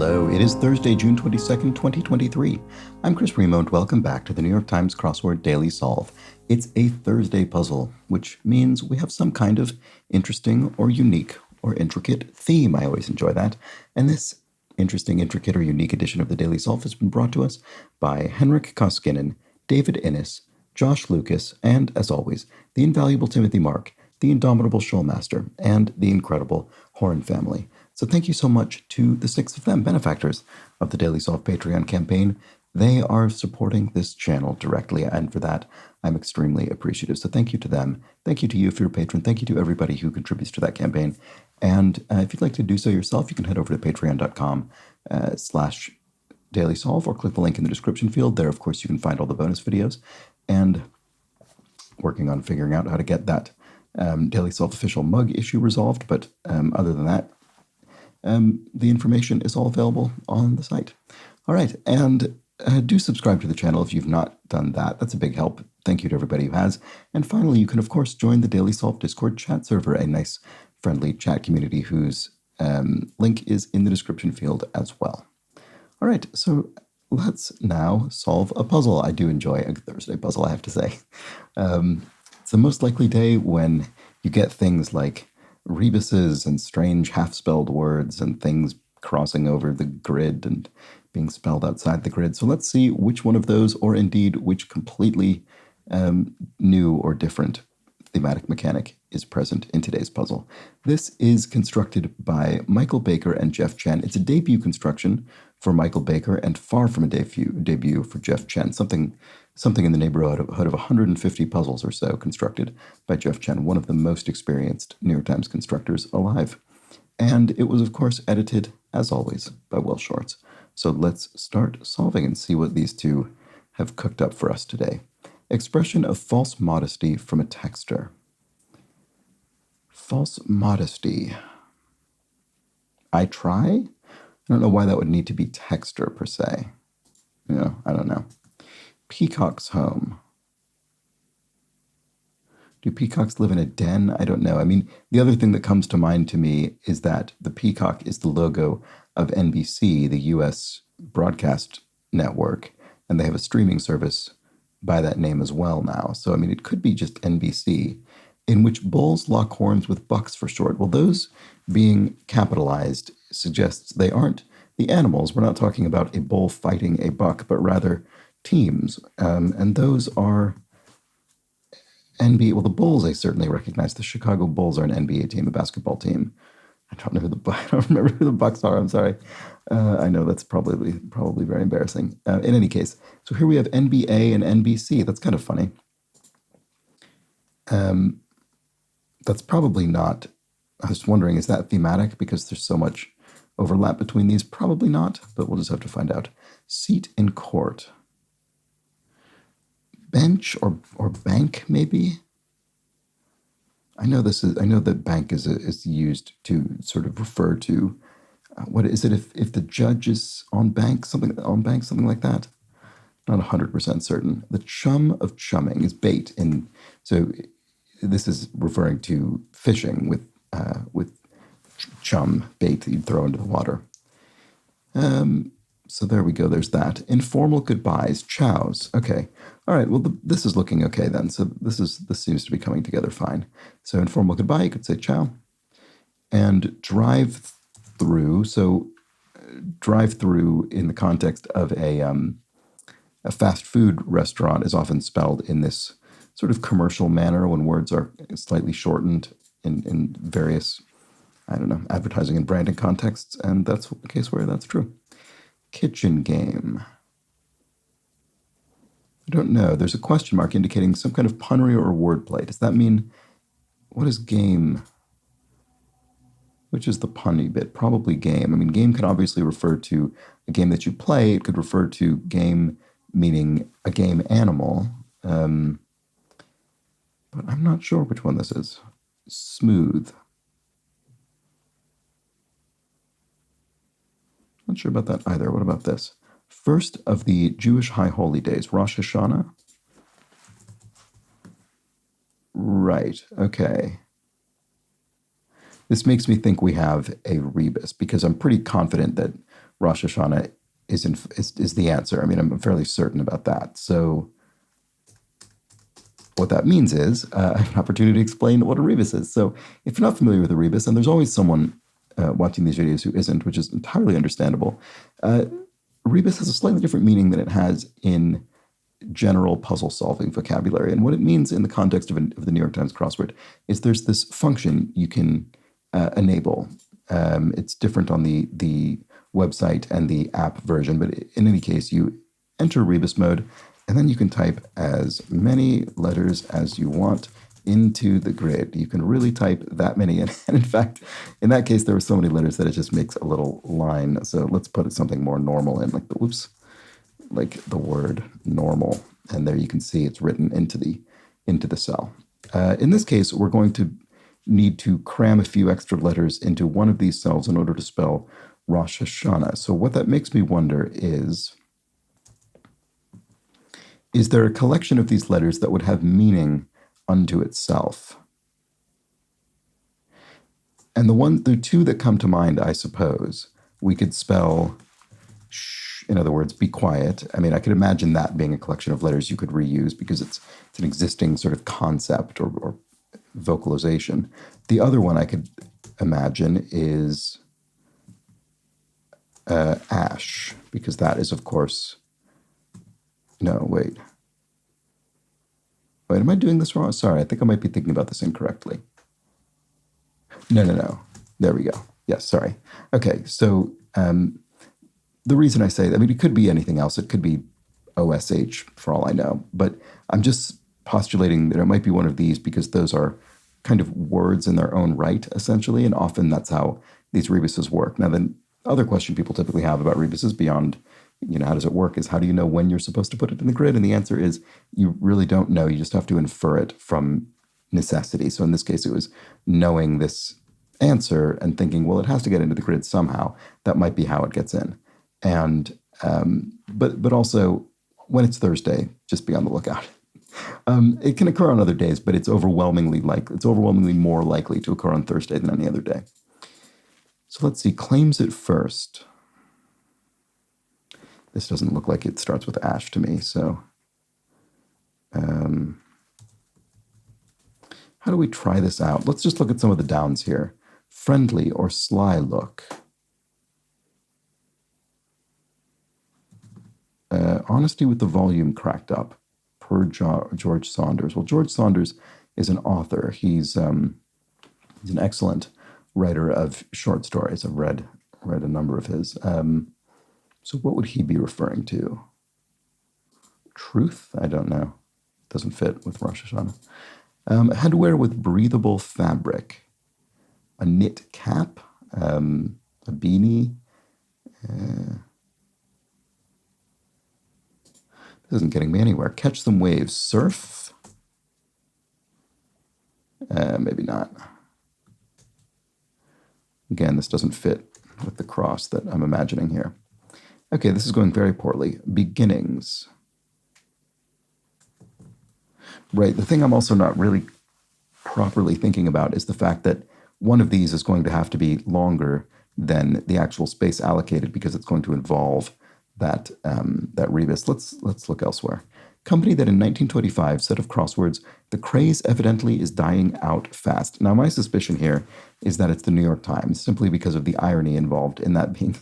Hello, it is Thursday, June 22nd, 2023. I'm Chris Remo, and welcome back to the New York Times Crossword Daily Solve. It's a Thursday puzzle, which means we have some kind of interesting or unique or intricate theme. I always enjoy that. And this interesting, intricate, or unique edition of the Daily Solve has been brought to us by Henrik Koskinen, David Innes, Josh Lucas, and, as always, the invaluable Timothy Mark, the indomitable Shoalmaster, and the incredible Horn family. So thank you so much to the 6 of them, benefactors of the Daily Solve Patreon campaign. They are supporting this channel directly, and for that, I'm extremely appreciative. So thank you to them. Thank you to you if you're a patron. Thank you to everybody who contributes to that campaign. And if you'd like to do so yourself, you can head over to patreon.com/dailysolve or click the link in the description field. There, of course, you can find all the bonus videos. And working on figuring out how to get that Daily Solve official mug issue resolved. But other than that, the information is all available on the site. All right, and do subscribe to the channel if you've not done that. That's a big help. Thank you to everybody who has. And finally, you can, of course, join the Daily Solve Discord chat server, a nice, friendly chat community whose link is in the description field as well. All right, so let's now solve a puzzle. I do enjoy a Thursday puzzle, I have to say. It's the most likely day when you get things like rebuses and strange half-spelled words and things crossing over the grid and being spelled outside the grid. So let's see which one of those, or indeed which completely new or different thematic mechanic is present in today's puzzle. This is constructed by Michael Baker and Jeff Chen. It's a debut construction for Michael Baker and far from a debut for Jeff Chen. Something in the neighborhood of 150 puzzles or so constructed by Jeff Chen, one of the most experienced New York Times constructors alive. And it was, of course, edited, as always, by Will Shorts. So let's start solving and see what these two have cooked up for us today. Expression of false modesty from a texter. False modesty. I try? I don't know why that would need to be texter per se. I don't know. Peacock's home. Do peacocks live in a den? I don't know. I mean, the other thing that comes to mind to me is that the peacock is the logo of NBC, the U.S. broadcast network, and they have a streaming service by that name as well now. So, I mean, it could be just NBC, in which bulls lock horns with bucks for short. Well, those being capitalized suggests they aren't the animals. We're not talking about a bull fighting a buck, but rather teams. And those are NBA. Well, the Bulls I certainly recognize. The Chicago Bulls are an NBA team, a basketball team. I don't remember who the Bucks are. I'm sorry. I know that's probably very embarrassing. In any case, so here we have NBA and NBC. That's kind of funny. That's probably not. I was wondering, is that thematic because there's so much overlap between these? Probably not, but we'll just have to find out. Seat in court. Bench or bank, maybe. I know that bank is used to sort of refer to what is it if the judge is on bank, something like that. Not 100% certain. The chum of chumming is bait, and so this is referring to fishing with chum bait that you throw into the water. So there we go. There's that. Informal goodbyes. Chows. Okay. All right. Well, this is looking okay then. So this seems to be coming together fine. So informal goodbye, you could say chow. And drive through. So drive through in the context of a fast food restaurant is often spelled in this sort of commercial manner when words are slightly shortened in various, advertising and branding contexts. And that's a case where that's true. Kitchen game. I don't know. There's a question mark indicating some kind of punnery or wordplay. Does that mean, what is game? Which is the punny bit? Probably game. I mean, game can obviously refer to a game that you play. It could refer to game meaning a game animal. But I'm not sure which one this is. Smooth. Not sure about that either. What about this? First of the Jewish high holy days, Rosh Hashanah. Right, okay. This makes me think we have a rebus because I'm pretty confident that Rosh Hashanah is the answer. I mean, I'm fairly certain about that. So what that means is an opportunity to explain what a rebus is. So if you're not familiar with a rebus, and there's always someone watching these videos who isn't, which is entirely understandable, rebus has a slightly different meaning than it has in general puzzle solving vocabulary. And what it means in the context of the New York Times crossword is there's this function you can enable. It's different on the website and the app version, but in any case, you enter rebus mode, and then you can type as many letters as you want into the grid. You can really type that many in. And in fact, in that case, there were so many letters that it just makes a little line. So let's put something more normal in, like the word normal. And there you can see it's written into the cell. In this case, we're going to need to cram a few extra letters into one of these cells in order to spell Rosh Hashanah. So what that makes me wonder is there a collection of these letters that would have meaning unto itself? And the two that come to mind, I suppose, we could spell shh, in other words, be quiet. I mean, I could imagine that being a collection of letters you could reuse because it's an existing sort of concept or vocalization. The other one I could imagine is ash, because that is, of course, no, wait. Wait, am I doing this wrong? Sorry, I think I might be thinking about this incorrectly. No. There we go. Yes, sorry. Okay, so the reason I say that, I mean, it could be anything else. It could be OSH for all I know, but I'm just postulating that it might be one of these because those are kind of words in their own right, essentially, and often that's how these rebuses work. Now, the other question people typically have about rebuses beyond, how does it work, is how do you know when you're supposed to put it in the grid? And the answer is you really don't know. You just have to infer it from necessity. So in this case, it was knowing this answer and thinking, well, it has to get into the grid somehow. That might be how it gets in. And but also when it's Thursday, just be on the lookout. It can occur on other days, but it's overwhelmingly more likely to occur on Thursday than any other day. So let's see, claims it first. This doesn't look like it starts with ash to me, so how do we try this out? Let's just look at some of the downs here. Friendly or sly look. Honesty with the volume cracked up, per George Saunders. Well, George Saunders is an author. He's an excellent writer of short stories. I've read a number of his. So what would he be referring to? Truth? I don't know. Doesn't fit with Rosh Hashanah. Headwear with breathable fabric. A knit cap. A beanie. This isn't getting me anywhere. Catch some waves. Surf? Maybe not. Again, this doesn't fit with the cross that I'm imagining here. Okay, this is going very poorly. Beginnings. Right, the thing I'm also not really properly thinking about is the fact that one of these is going to have to be longer than the actual space allocated because it's going to involve that rebus. Let's look elsewhere. Company that in 1925 said of crosswords, the craze evidently is dying out fast. Now, my suspicion here is that it's the New York Times, simply because of the irony involved in that being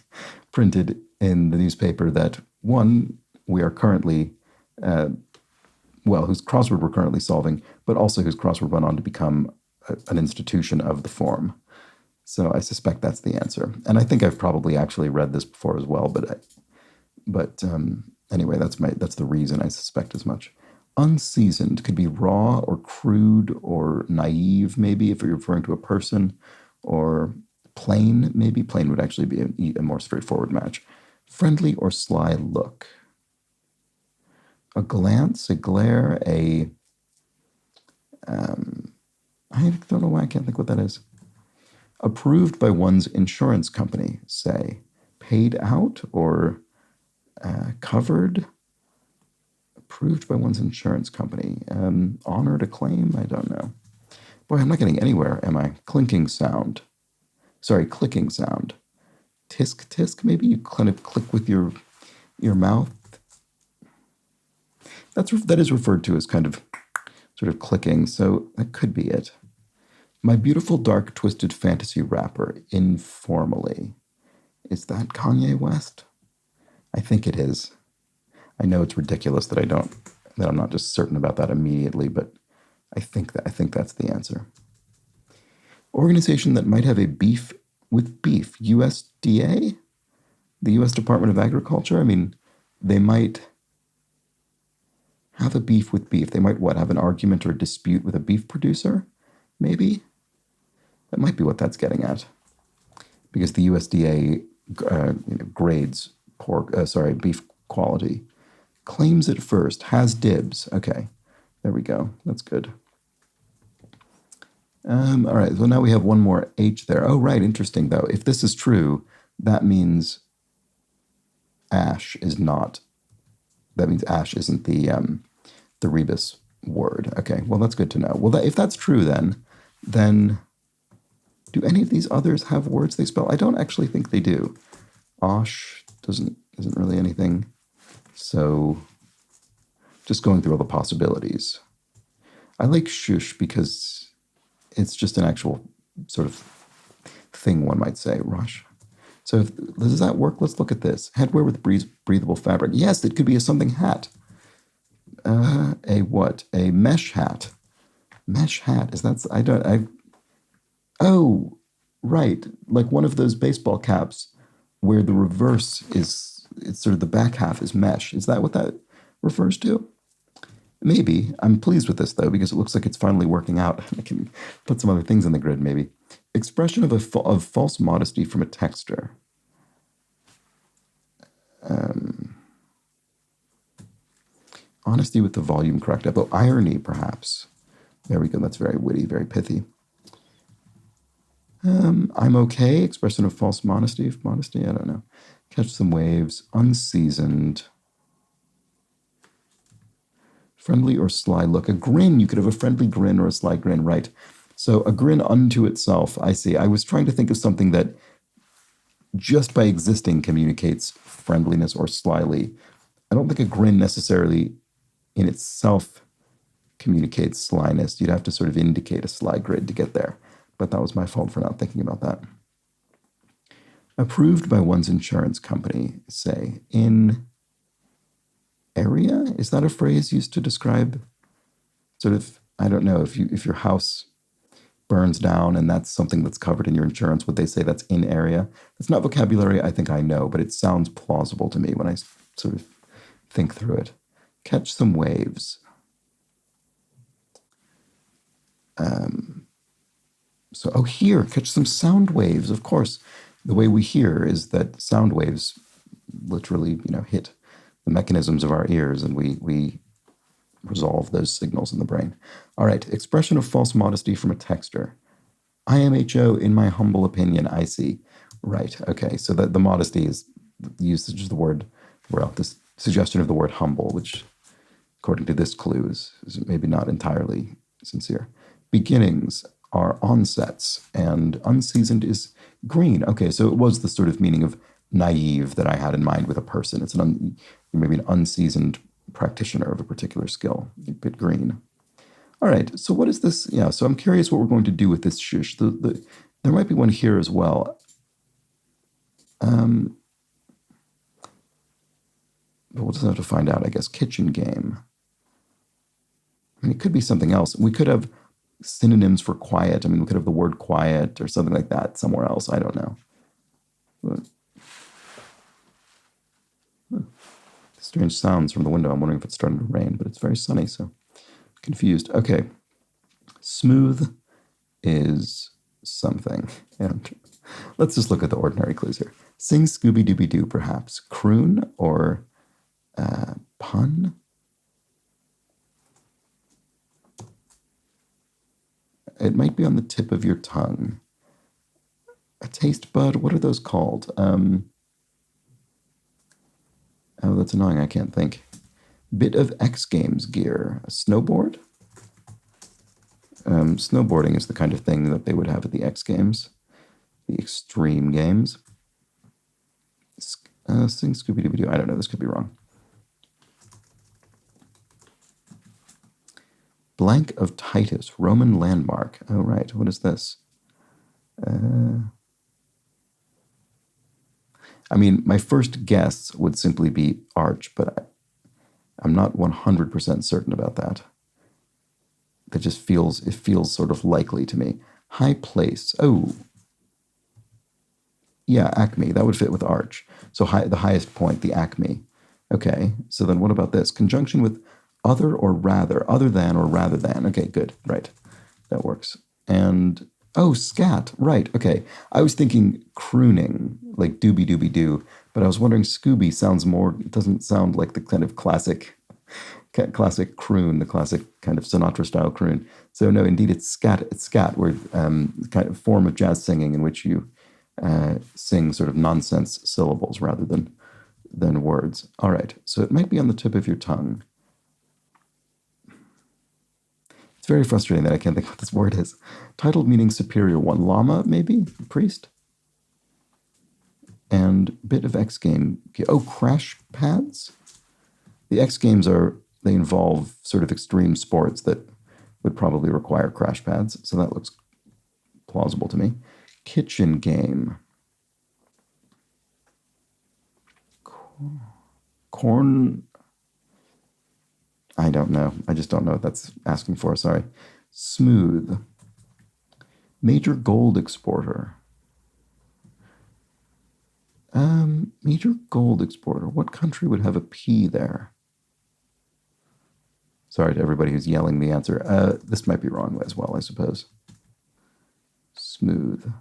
printed in the newspaper that, one, we are currently, whose crossword we're currently solving, but also whose crossword went on to become an institution of the form. So I suspect that's the answer. And I think I've probably actually read this before as well, but anyway, that's the reason I suspect as much. Unseasoned could be raw or crude or naive, maybe, if you're referring to a person, or plain, maybe. Plain would actually be a more straightforward match. Friendly or sly look. A glance, a glare, I don't know why I can't think what that is. Approved by one's insurance company, say. Paid out or covered. Approved by one's insurance company. Honored a claim? I don't know. Boy, I'm not getting anywhere, am I? Clicking sound. tisk tisk, maybe you kind of click with your mouth. That is referred to as kind of sort of clicking, so that could be it. My beautiful dark twisted fantasy rapper, informally. Is that Kanye West? I think it is. I know it's ridiculous that I'm not just certain about that immediately, but I think that's the answer. Organization that might have a beef with beef. USDA? The U.S. Department of Agriculture? I mean, they might have a beef with beef. They might, have an argument or a dispute with a beef producer? Maybe? That might be what that's getting at. Because the USDA grades beef quality. Claims it first, has dibs. Okay, there we go. That's good. All right, so now we have one more H there. Oh, right, interesting, though. If this is true, that means ash is not. That means ash isn't the rebus word. Okay, well, that's good to know. Well, if that's true, then do any of these others have words they spell? I don't actually think they do. Osh isn't really anything. So just going through all the possibilities. I like shush because it's just an actual sort of thing, one might say. Rush. So does that work? Let's look at this. Headwear with breathable fabric. Yes, it could be a something hat. A what? A mesh hat. Mesh hat. Is that... Oh, right. Like one of those baseball caps where the reverse is... It's sort of the back half is mesh. Is that what that refers to? Maybe. I'm pleased with this, though, because it looks like it's finally working out. I can put some other things in the grid, maybe. Expression of false modesty from a texter. Honesty with the volume cracked up. Oh, irony, perhaps. There we go. That's very witty, very pithy. I'm okay. Expression of false modesty. I don't know. Catch some waves. Unseasoned. Friendly or sly look. A grin. You could have a friendly grin or a sly grin, right? So a grin unto itself. I see. I was trying to think of something that just by existing communicates friendliness or slyly. I don't think a grin necessarily in itself communicates slyness. You'd have to sort of indicate a sly grin to get there. But that was my fault for not thinking about that. Approved by one's insurance company, say, in area? Is that a phrase used to describe sort of, I don't know, if your house burns down and that's something that's covered in your insurance, would they say that's in area? It's not vocabulary I think I know, but it sounds plausible to me when I sort of think through it. Catch some waves. Hear, catch some sound waves. Of course, the way we hear is that sound waves literally, hit the mechanisms of our ears, and we resolve those signals in the brain. All right, expression of false modesty from a texter. IMHO, in my humble opinion, I see. Right, okay, so that the modesty is the usage of the word, this suggestion of the word humble, which, according to this clue, is maybe not entirely sincere. Beginnings are onsets, and unseasoned is green. Okay, so it was the sort of meaning of naive that I had in mind with a person. It's maybe an unseasoned practitioner of a particular skill, a bit green. All right, so what is this? Yeah, so I'm curious what we're going to do with this shush. There might be one here as well. But we'll just have to find out, I guess. Kitchen game. I mean, it could be something else. We could have synonyms for quiet. I mean, we could have the word quiet or something like that somewhere else. I don't know. Strange sounds from the window. I'm wondering if it's starting to rain, but it's very sunny, so confused. Okay. Smooth is something. And let's just look at the ordinary clues here. Sing Scooby-Dooby-Doo, perhaps. Croon or pun? It might be on the tip of your tongue. A taste bud, what are those called? Oh, that's annoying, I can't think. Bit of X Games gear. A snowboard? Snowboarding is the kind of thing that they would have at the X Games, the extreme games. Sing Scooby-Dooby-Doo. I don't know. This could be wrong. Blank of Titus, Roman landmark. Oh, right. What is this? I mean, my first guess would simply be arch, but I'm not 100% certain about that. It feels sort of likely to me. High place. Oh, yeah, acme. That would fit with arch. So the highest point, the acme. Okay, so then what about this? Conjunction with other or rather, other than or rather than. Okay, good, right. That works. And, oh, scat, right, okay. I was thinking crooning, like doobie doobie doo, but I was wondering Scooby sounds more, it doesn't sound like the kind of classic croon, the classic kind of Sinatra-style croon. So no, indeed, it's scat, where kind of form of jazz singing in which you sing sort of nonsense syllables rather than words. All right, so it might be on the tip of your tongue. It's very frustrating that I can't think what this word is. Titled meaning superior one. Llama, maybe? Priest? And bit of X game. Oh, crash pads? The X Games they involve sort of extreme sports that would probably require crash pads, so that looks plausible to me. Kitchen game. Corn. I don't know. I just don't know what that's asking for. Sorry. Smooth. Major gold exporter. Major gold exporter. What country would have a P there? Sorry to everybody who's yelling the answer. This might be wrong as well, I suppose. Smooth.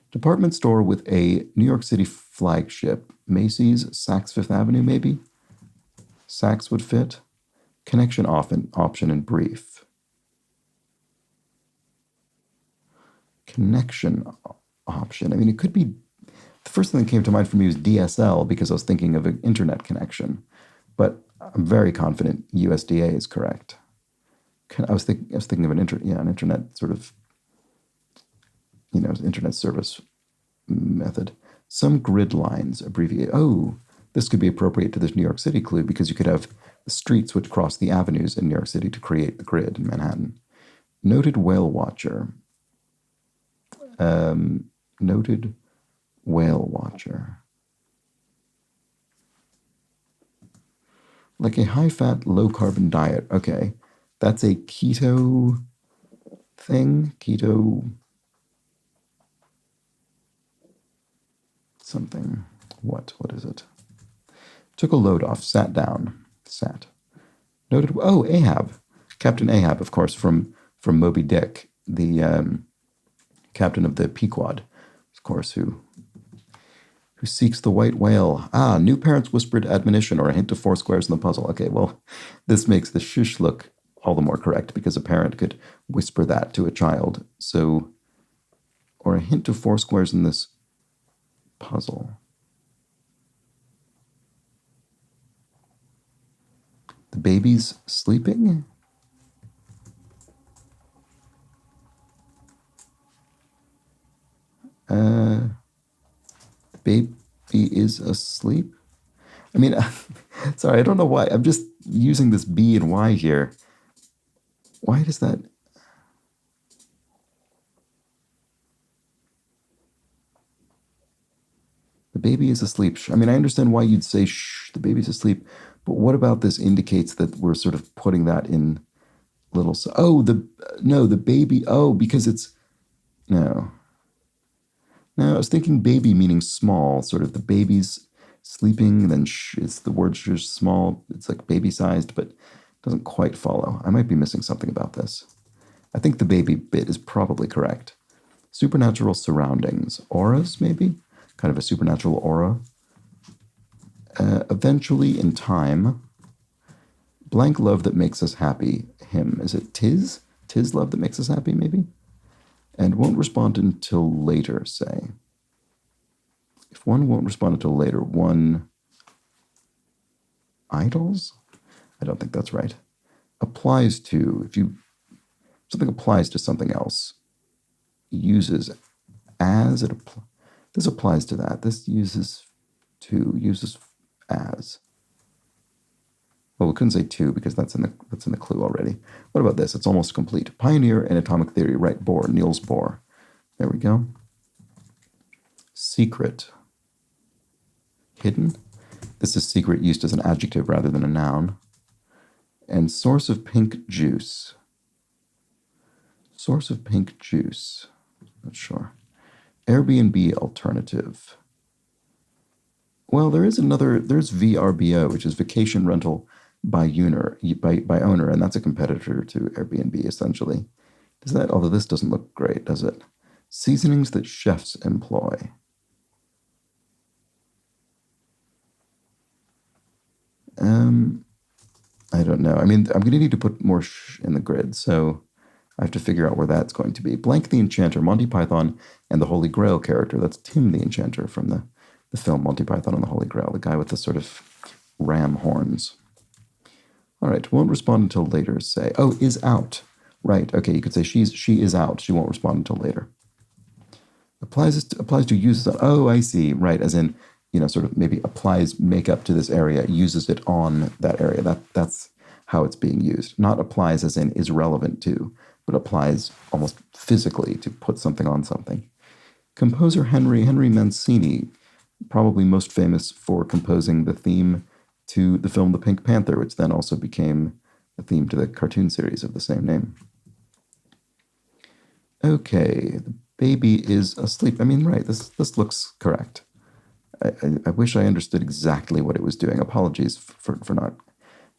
Department store with a New York City flagship. Macy's, Saks Fifth Avenue, maybe? Saks would fit. Connection option in brief. Connection option. I mean, it could be. The first thing that came to mind for me was DSL because I was thinking of an internet connection, but I'm very confident USDA is correct. I was thinking of an internet sort of, internet service method. Some grid lines abbreviate. Oh, this could be appropriate to this New York City clue because you could have the streets which cross the avenues in New York City to create the grid in Manhattan. Noted whale watcher. Noted whale watcher. Like a high-fat, low-carbon diet. Okay, that's a keto thing. Keto something. What is it? Took a load off, sat down, sat. Noted. Oh, Ahab, Captain Ahab, of course, from Moby Dick, the captain of the Pequod, of course, who seeks the white whale. Ah, new parents whispered admonition or a hint of four squares in the puzzle. Okay, well, this makes the shush look all the more correct because a parent could whisper that to a child. So, or a hint of four squares in this puzzle. The baby's sleeping? The baby is asleep? I mean, sorry, I don't know why. I'm just using this B and Y here. Why does that... The baby is asleep. I mean, I understand why you'd say, shh, the baby's asleep. But what about this indicates that we're sort of putting that in little... Oh, the baby... Oh, because it's... No. No, I was thinking baby meaning small, sort of the baby's sleeping, then it's the word small. It's like baby-sized, but doesn't quite follow. I might be missing something about this. I think the baby bit is probably correct. Supernatural surroundings. Auras, maybe? Kind of a supernatural aura. Eventually, in time. Blank love that makes us happy. Him. Is it tis? Tis love that makes us happy, maybe? And won't respond until later, say. If one won't respond until later, one idols? I don't think that's right. Applies to, something applies to something else. Uses as it applies. This applies to that. This uses to, uses as. Well, we couldn't say to because that's in the clue already. What about this? It's almost complete. Pioneer in atomic theory, right? Bohr, Niels Bohr. There we go. Secret. Hidden. This is secret used as an adjective rather than a noun. And source of pink juice. Source of pink juice. Not sure. Airbnb alternative. Well, there's VRBO, which is vacation rental by owner, and that's a competitor to Airbnb, essentially. Does that, although this doesn't look great, does it? Seasonings that chefs employ. I don't know. I mean, I'm going to need to put more in the grid, so I have to figure out where that's going to be. Blank the Enchanter, Monty Python, and the Holy Grail character. That's Tim the Enchanter from the film Monty Python and the Holy Grail, the guy with the sort of ram horns. All right, won't respond until later, say. Oh, is out. Right, okay, you could say she is out. She won't respond until later. Applies to uses. Oh, I see. Right, as in, sort of maybe applies makeup to this area, uses it on that area. That's how it's being used. Not applies as in is relevant to, but applies almost physically to put something on something. Composer Henry Mancini, probably most famous for composing the theme to the film The Pink Panther, which then also became the theme to the cartoon series of the same name. Okay, the baby is asleep. I mean, right, this looks correct. I wish I understood exactly what it was doing. Apologies for not.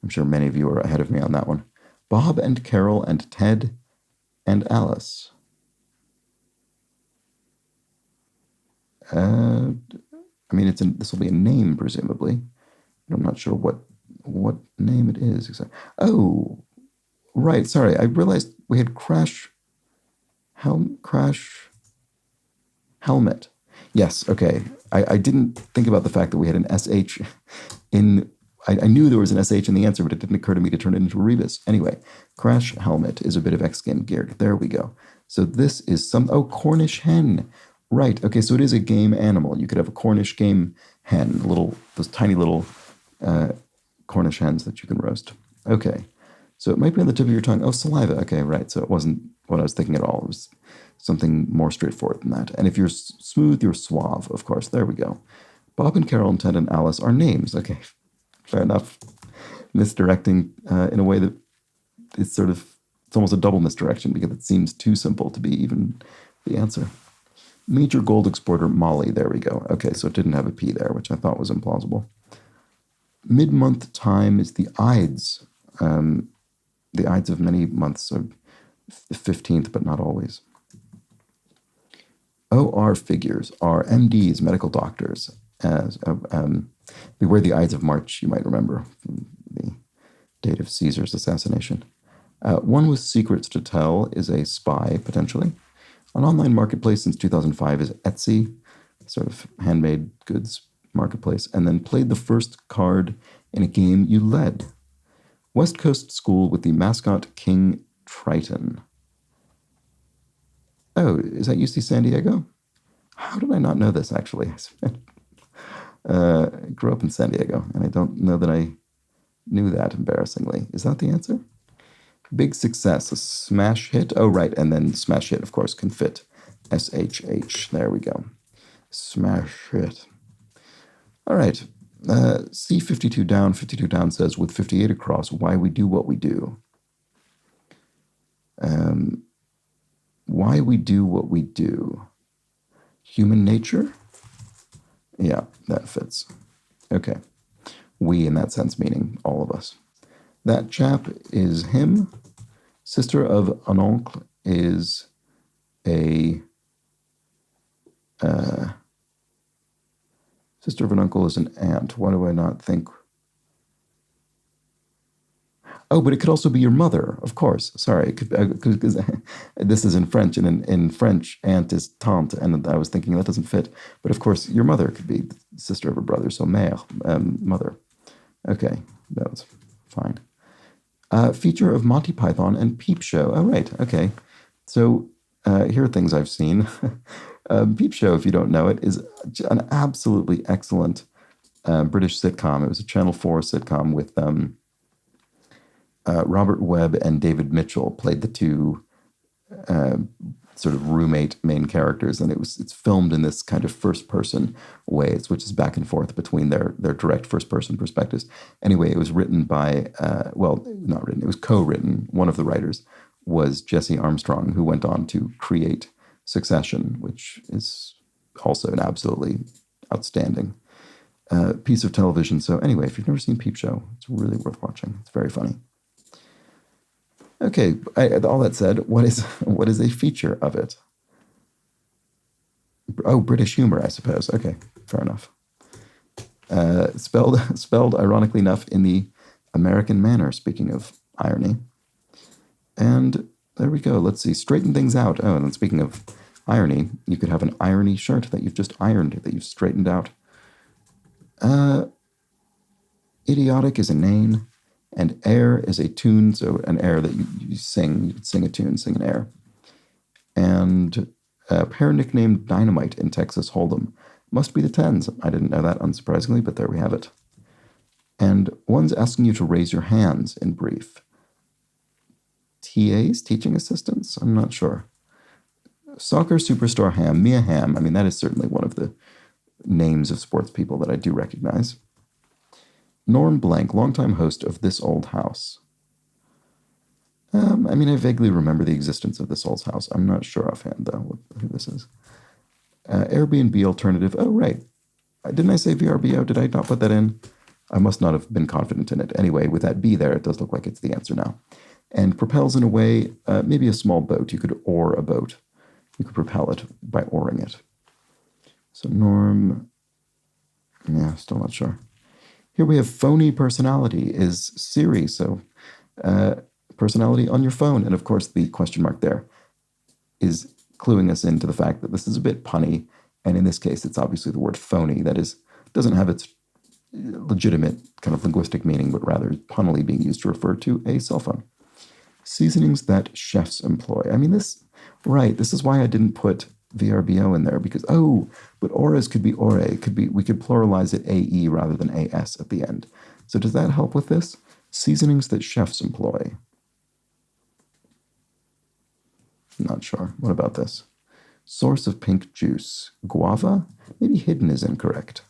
I'm sure many of you are ahead of me on that one. Bob and Carol and Ted and Alice. I mean, this will be a name, presumably. I'm not sure what name it is exactly. Oh, right. Sorry, I realized we had crash helmet. Yes, okay. I didn't think about the fact that we had an SH in. I knew there was an SH in the answer, but it didn't occur to me to turn it into a rebus. Anyway, crash helmet is a bit of X-Game geared. There we go. So this is Cornish hen. Right. Okay, so it is a game animal. You could have a Cornish game hen, those tiny little Cornish hens that you can roast. Okay. So it might be on the tip of your tongue. Oh, saliva. Okay, right. So it wasn't what I was thinking at all. It was something more straightforward than that. And if you're smooth, you're suave, of course. There we go. Bob and Carol and Ted and Alice are names. Okay, fair enough. Misdirecting in a way that it's almost a double misdirection because it seems too simple to be even the answer. Major gold exporter Mali. There we go. Okay, so it didn't have a P there, which I thought was implausible. Mid-month time is the Ides. The Ides of many months are the 15th, but not always. OR figures are MDs, medical doctors. They wear the Ides of March, you might remember, from the date of Caesar's assassination. One with secrets to tell is a spy, potentially. An online marketplace since 2005 is Etsy, sort of handmade goods marketplace, and then played the first card in a game you led. West Coast school with the mascot King Triton. Oh, is that UC San Diego? How did I not know this, actually? I grew up in San Diego, and I don't know that I knew that, embarrassingly. Is that the answer? Big success, a smash hit. Oh, right, and then smash hit, of course, can fit. SHH, there we go. Smash hit. All right, C52 down, 52 down says, with 58 across, why we do what we do. Why we do what we do. Human nature? Yeah, that fits. Okay. We, in that sense, meaning all of us. That chap is him. Sister of un oncle is a... sister of an uncle is an aunt. Why do I not think... Oh, but it could also be your mother, of course. Sorry, because this is in French, and in French, aunt is tante, and I was thinking that doesn't fit. But of course, your mother could be the sister of a brother, so mère, mother. Okay, that was fine. Feature of Monty Python and Peep Show. Oh, right, okay. So here are things I've seen. Peep Show, if you don't know it, is an absolutely excellent British sitcom. It was a Channel 4 sitcom with Robert Webb and David Mitchell played the two sort of roommate main characters, and it's filmed in this kind of first person way. It switches back and forth between their direct first person perspectives. Anyway, it was written by not written, it was co-written. One of the writers was Jesse Armstrong, who went on to create Succession, which is also an absolutely outstanding piece of television. So anyway, if you've never seen Peep Show, it's really worth watching. It's very funny. Okay, all that said, what is a feature of it? Oh, British humor, I suppose. Okay, fair enough. Spelled ironically enough in the American manner, speaking of irony. And there we go. Let's see. Straighten things out. Oh, and then speaking of irony, you could have an irony shirt that you've just ironed, that you've straightened out. Idiotic is a name, and air is a tune, so an air that you sing. You could sing a tune, sing an air. And a pair nicknamed Dynamite in Texas Hold'em. Must be the Tens. I didn't know that, unsurprisingly, but there we have it. And one's asking you to raise your hands in brief. TAs, teaching assistants? I'm not sure. Soccer superstar Ham, Mia Hamm. I mean, that is certainly one of the names of sports people that I do recognize. Norm Blank, longtime host of This Old House. I mean, I vaguely remember the existence of This Old House. I'm not sure offhand, though, who this is. Airbnb alternative. Oh, right. Didn't I say VRBO? Did I not put that in? I must not have been confident in it. Anyway, with that B there, it does look like it's the answer now. And propels in a way, maybe a small boat. You could oar a boat. You could propel it by oaring it. So Norm, yeah, still not sure. Here we have phony personality is Siri. So personality on your phone. And of course, the question mark there is cluing us into the fact that this is a bit punny. And in this case, it's obviously the word phony. That is, doesn't have its legitimate kind of linguistic meaning, but rather punnily being used to refer to a cell phone. Seasonings that chefs employ. I mean, this is why I didn't put VRBO in there, because, but auras could be ore. We could pluralize it AE rather than AS at the end. So does that help with this? Seasonings that chefs employ. Not sure. What about this? Source of pink juice. Guava? Maybe hidden is incorrect.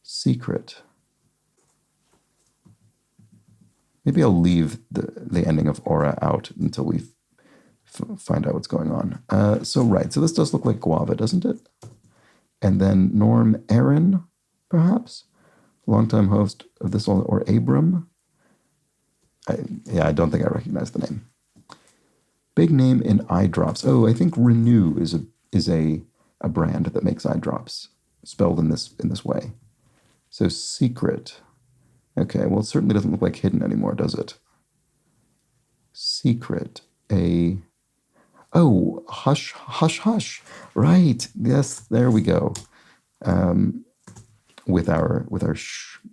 Secret. Maybe I'll leave the ending of aura out until we find out what's going on. So this does look like guava, doesn't it? And then Norm Aaron, perhaps? Longtime host of this, or Abram? I don't think I recognize the name. Big name in eye drops. Oh, I think Renew is a brand that makes eye drops, spelled in this way. So Secret. Okay, well, it certainly doesn't look like hidden anymore, does it? Secret. Hush, hush, hush. Right. Yes, there we go. With our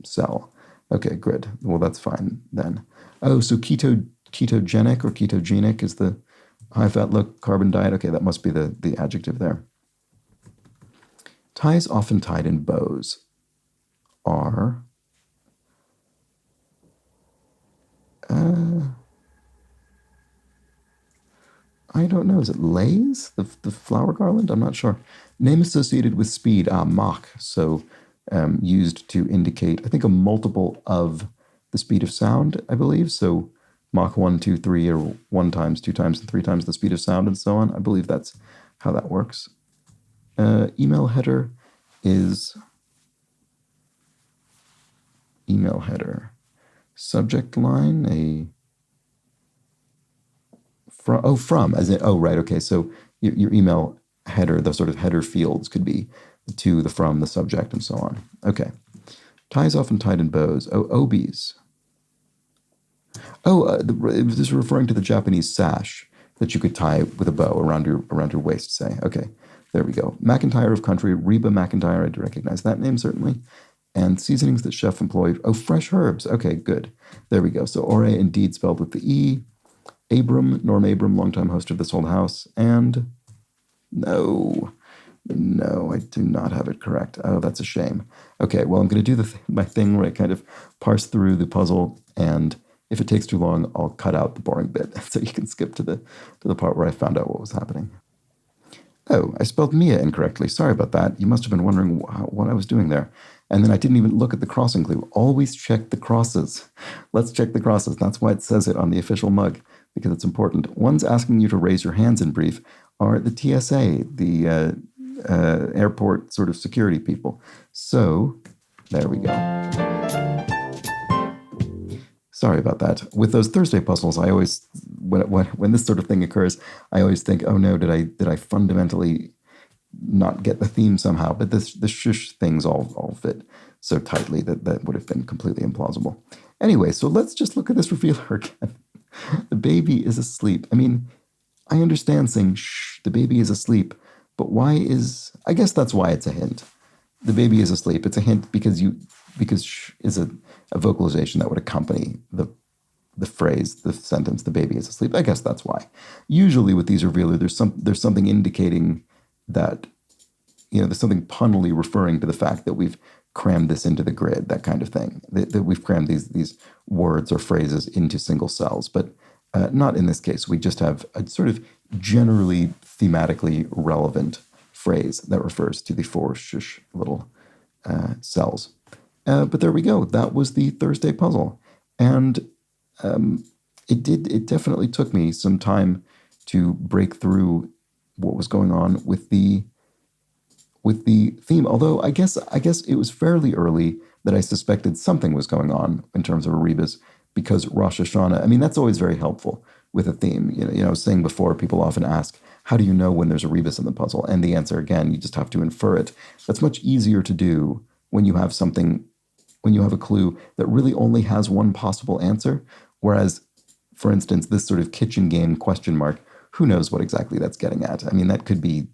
cell. Okay, good. Well, that's fine then. Oh, so ketogenic or ketogenic is the high-fat, low-carbon diet. Okay, that must be the adjective there. Ties often tied in bows are... I don't know. Is it Lay's? The flower garland? I'm not sure. Name associated with speed. Mach. So used to indicate, I think, a multiple of the speed of sound, I believe. So Mach 1, 2, 3, or 1 times, 2 times, and 3 times the speed of sound, and so on. I believe that's how that works. Email header is email header. Subject line, from, as in, right, okay, so your email header, the sort of header fields could be the to, the from, the subject, and so on. Okay. Ties often tied in bows. Obies. This is referring to the Japanese sash that you could tie with a bow around your waist, say. Okay, there we go. McIntyre of Country, Reba McIntyre, I do recognize that name, certainly. And seasonings that chef employed. Fresh herbs. Okay, good. There we go. So ore, indeed, spelled with the E. Norm Abram, longtime host of This Old House. And no, No, I do not have it correct. Oh, that's a shame. Okay, well, I'm going to do my thing where I kind of parse through the puzzle, and if it takes too long, I'll cut out the boring bit so you can skip to the part where I found out what was happening. Oh, I spelled Mia incorrectly. Sorry about that. You must have been wondering what I was doing there. And then I didn't even look at the crossing clue. Always check the crosses. Let's check the crosses. That's why it says it on the official mug, because it's important. Ones asking you to raise your hands in brief are the TSA, the airport sort of security people. So there we go. Sorry about that. With those Thursday puzzles, I always, when this sort of thing occurs, I always think, oh no, did I fundamentally not get the theme somehow? But the shush things all fit so tightly that would have been completely implausible. Anyway, so let's just look at this revealer again. The baby is asleep. I mean, I understand saying shh, the baby is asleep, but I guess that's why it's a hint. The baby is asleep. It's a hint because shh is a vocalization that would accompany the phrase, the sentence, the baby is asleep. I guess that's why. Usually with these revealers, there's something indicating that, there's something punnily referring to the fact that we've crammed this into the grid, that kind of thing, that we've crammed these words or phrases into single cells, but not in this case. We just have a sort of generally thematically relevant phrase that refers to the four shush little cells. But there we go. That was the Thursday puzzle. And it definitely took me some time to break through what was going on with the theme. Although I guess it was fairly early that I suspected something was going on in terms of a rebus, because Rosh Hashanah, I mean, that's always very helpful with a theme. I was saying before, people often ask, how do you know when there's a rebus in the puzzle? And the answer, again, you just have to infer it. That's much easier to do when you have a clue that really only has one possible answer. Whereas, for instance, this sort of kitchen game question mark, who knows what exactly that's getting at? I mean, that could be,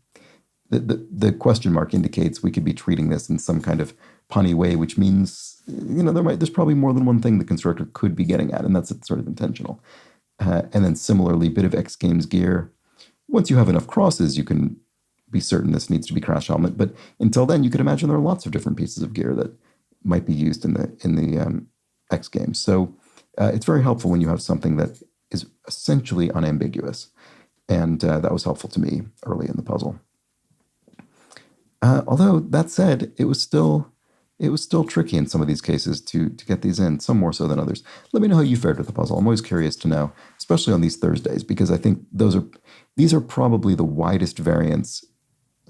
the question mark indicates we could be treating this in some kind of punny way, which means, there's probably more than one thing the constructor could be getting at, and that's sort of intentional. And then similarly, bit of X Games gear. Once you have enough crosses, you can be certain this needs to be Crash Helmet. But until then, you could imagine there are lots of different pieces of gear that might be used in the X Games. So it's very helpful when you have something that is essentially unambiguous. And that was helpful to me early in the puzzle. Although, that said, it was still tricky in some of these cases to get these in, some more so than others. Let me know how you fared with the puzzle. I'm always curious to know, especially on these Thursdays, because I think these are probably the widest variants.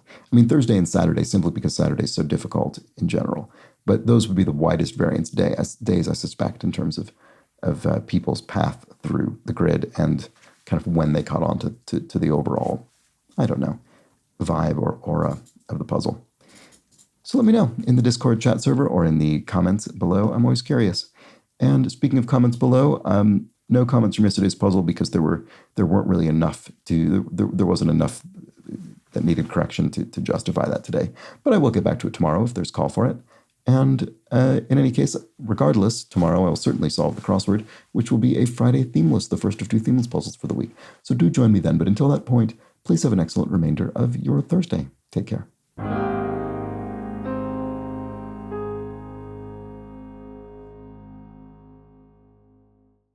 I mean, Thursday and Saturday, simply because Saturday is so difficult in general. But those would be the widest variance days, I suspect, in terms of people's path through the grid and kind of when they caught on to the overall, I don't know, vibe or aura of the puzzle. So let me know in the Discord chat server or in the comments below. I'm always curious. And speaking of comments below, no comments from yesterday's puzzle because there weren't really enough there wasn't enough that needed correction to justify that today. But I will get back to it tomorrow if there's call for it. And in any case, regardless, tomorrow I will certainly solve the crossword, which will be a Friday themeless, the first of 2 themeless puzzles for the week. So do join me then. But until that point, please have an excellent remainder of your Thursday. Take care.